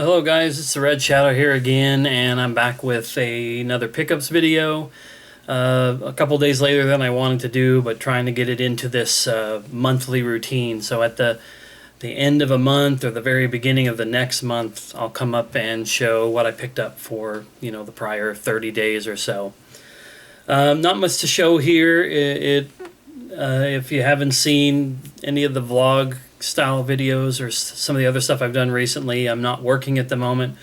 Hello guys, it's the Red Shadow here again, and I'm back with another pickups video. A couple days later than I wanted to do, but trying to get it into this monthly routine. So at the end of a month or the very beginning of the next month, I'll come up and show what I picked up for, the prior 30 days or so. Not much to show here. If you haven't seen any of the vlog style videos or some of the other stuff I've done recently, I'm not working at the moment,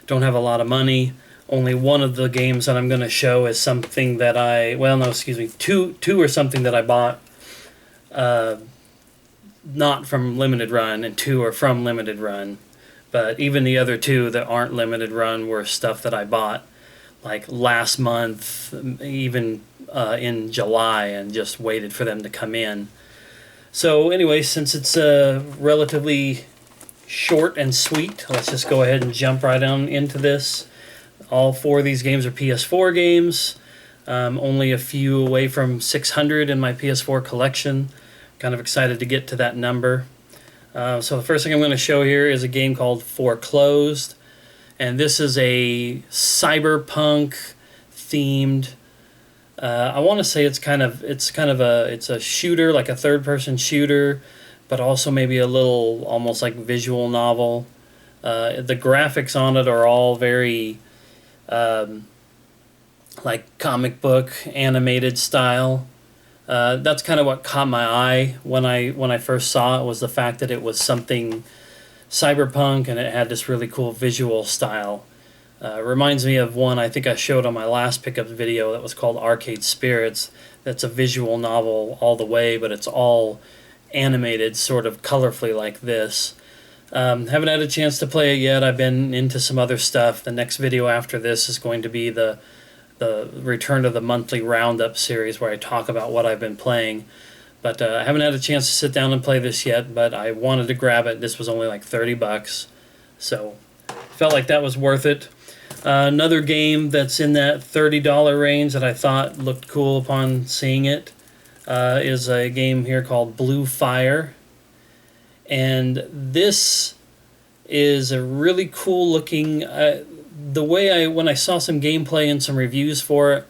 don't have a lot of money. Only one of the games that I'm going to show is something that two or something that I bought not from limited run, and two are from limited run. But even the other two that aren't limited run were stuff that I bought like last month, even in July, and just waited for them to come in. So anyway, since it's relatively short and sweet, let's just go ahead and jump right on into this. All four of these games are PS4 games. Only a few away from 600 in my PS4 collection. Kind of excited to get to that number. So the first thing I'm going to show here is a game called Foreclosed. And this is a cyberpunk themed, I want to say it's a shooter, like a third-person shooter, but also maybe a little almost like visual novel. The graphics on it are all very like comic book animated style. That's kind of what caught my eye when I first saw it, was the fact that it was something cyberpunk and it had this really cool visual style. Reminds me of one I think I showed on my last pickups video that was called Arcade Spirits. That's a visual novel all the way, but it's all animated sort of colorfully like this. Haven't had a chance to play it yet. I've been into some other stuff. The next video after this is going to be the return to the monthly roundup series, where I talk about what I've been playing. But I haven't had a chance to sit down and play this yet, but I wanted to grab it. This was only like $30, so felt like that was worth it. Another game that's in that $30 range that I thought looked cool upon seeing it is a game here called Blue Fire. And this is a really cool looking... when I saw some gameplay and some reviews for it,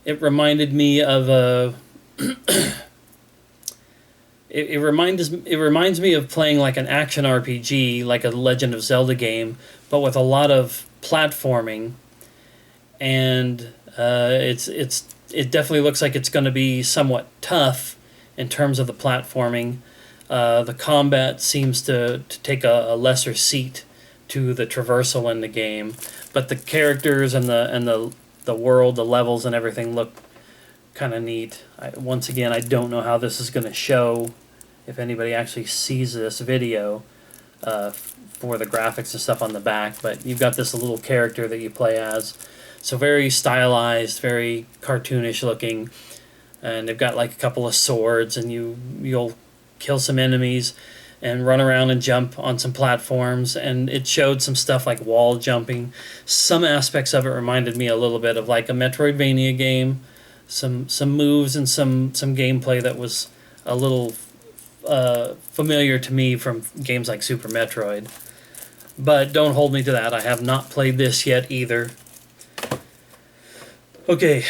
it reminded me of a... It reminds me of playing like an action RPG, like a Legend of Zelda game, but with a lot of platforming, and it definitely looks like it's going to be somewhat tough in terms of the platforming. The combat seems to take a lesser seat to the traversal in the game, but the characters and the world, the levels, and everything look kind of neat. Once again, I don't know how this is going to show if anybody actually sees this video for the graphics and stuff on the back, but you've got this little character that you play as. So very stylized, very cartoonish looking, and they've got like a couple of swords, and you'll kill some enemies and run around and jump on some platforms, and it showed some stuff like wall jumping. Some aspects of it reminded me a little bit of like a Metroidvania game. Some moves and some gameplay that was a little familiar to me from games like Super Metroid. But don't hold me to that. I have not played this yet either. Okay,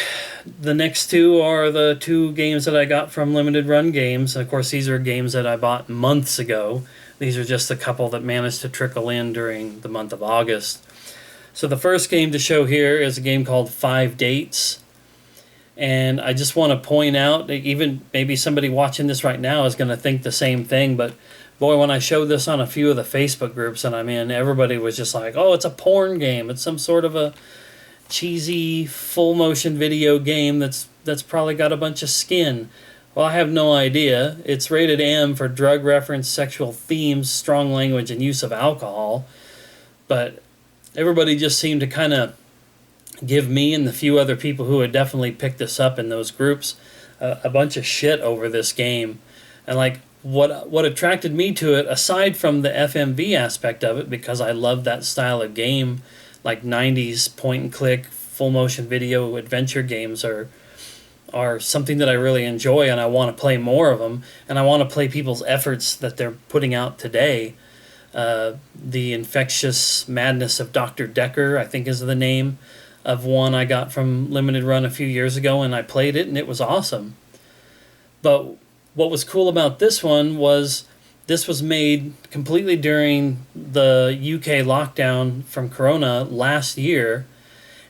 the next two are the two games that I got from Limited Run Games. And of course, these are games that I bought months ago. These are just a couple that managed to trickle in during the month of August. So the first game to show here is a game called 5 Dates. And I just want to point out that even maybe somebody watching this right now is going to think the same thing, but boy, when I showed this on a few of the Facebook groups that I'm in, everybody was just like, oh, it's a porn game. It's some sort of a cheesy full-motion video game that's probably got a bunch of skin. Well, I have no idea. It's rated M for drug reference, sexual themes, strong language, and use of alcohol. But everybody just seemed to kind of give me and the few other people who had definitely picked this up in those groups a bunch of shit over this game. And like what attracted me to it, aside from the FMV aspect of it, because I love that style of game, like 90s point and click full motion video adventure games are something that I really enjoy, and I want to play more of them, and I want to play people's efforts that they're putting out today. The Infectious Madness of Dr. Decker, I think is the name of one I got from Limited Run a few years ago, and I played it, and it was awesome. But what was cool about this one was this was made completely during the UK lockdown from Corona last year,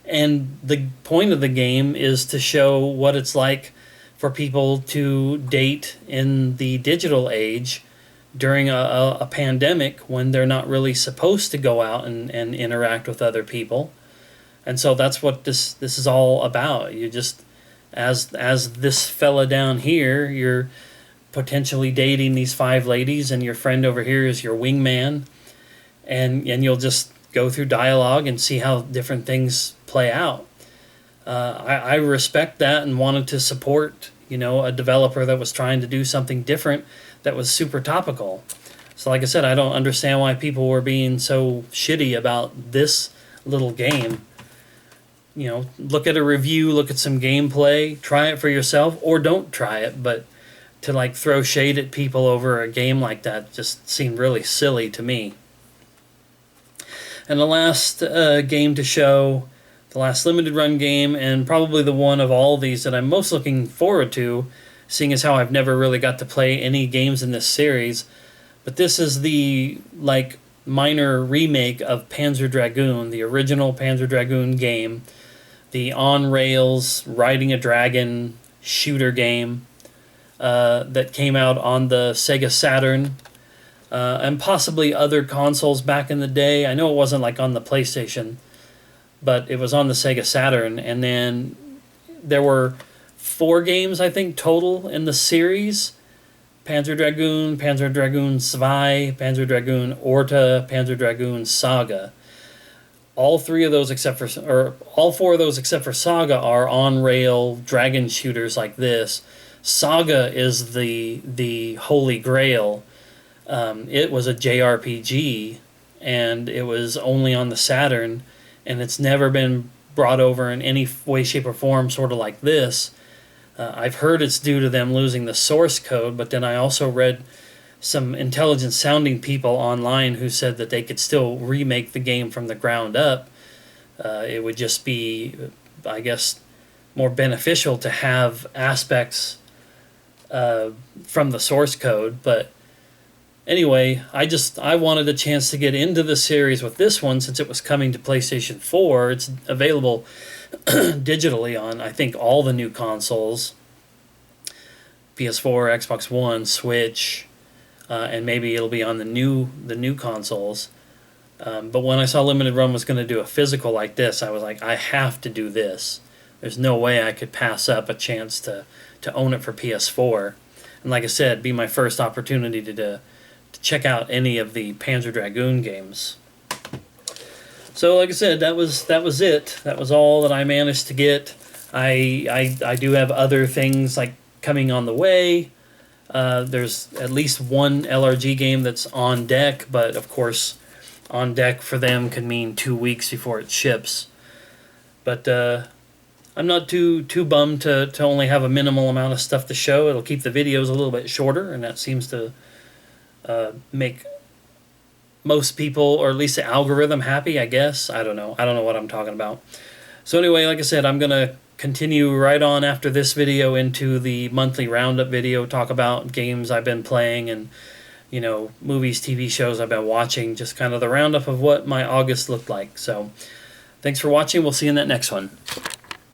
and the point of the game is to show what it's like for people to date in the digital age during a pandemic when they're not really supposed to go out and interact with other people. And so that's what this is all about. You just, as this fella down here, you're potentially dating these 5 ladies, and your friend over here is your wingman, and you'll just go through dialogue and see how different things play out. I respect that and wanted to support, a developer that was trying to do something different that was super topical. So like I said, I don't understand why people were being so shitty about this little game. Look at a review, look at some gameplay, try it for yourself, or don't try it, but to throw shade at people over a game like that just seemed really silly to me. And the last game to show, the last limited run game, and probably the one of all these that I'm most looking forward to, seeing as how I've never really got to play any games in this series, but this is the minor remake of Panzer Dragoon, the original Panzer Dragoon game, the on-rails riding a dragon shooter game that came out on the Sega Saturn and possibly other consoles back in the day. I know it wasn't on the PlayStation, but it was on the Sega Saturn. And then there were 4 games, I think, total in the series. Panzer Dragoon 2, Panzer Dragoon Orta, Panzer Dragoon Saga. All 4 of those except for Saga are on-rail dragon shooters like this. Saga is the holy grail. It was a JRPG, and it was only on the Saturn, and it's never been brought over in any way, shape, or form sort of like this. I've heard it's due to them losing the source code, but then I also read some intelligent-sounding people online who said that they could still remake the game from the ground up. It would just be, I guess, more beneficial to have aspects from the source code. But anyway, I wanted a chance to get into the series with this one since it was coming to PlayStation 4. It's available digitally on, I think, all the new consoles. PS4, Xbox One, Switch, and maybe it'll be on the new consoles. But when I saw Limited Run was going to do a physical like this, I was like, I have to do this. There's no way I could pass up a chance to own it for PS4. And like I said, be my first opportunity to check out any of the Panzer Dragoon games. So like I said, that was it. That was all that I managed to get. I do have other things coming on the way. There's at least one LRG game that's on deck, but of course, on deck for them can mean 2 weeks before it ships. But I'm not too bummed to only have a minimal amount of stuff to show. It'll keep the videos a little bit shorter, and that seems to make most people, or at least the algorithm, happy, I guess. I don't know what I'm talking about. So anyway, like I said, I'm going to continue right on after this video into the monthly roundup video, talk about games I've been playing and, movies, TV shows I've been watching, just kind of the roundup of what my August looked like. So thanks for watching. We'll see you in that next one.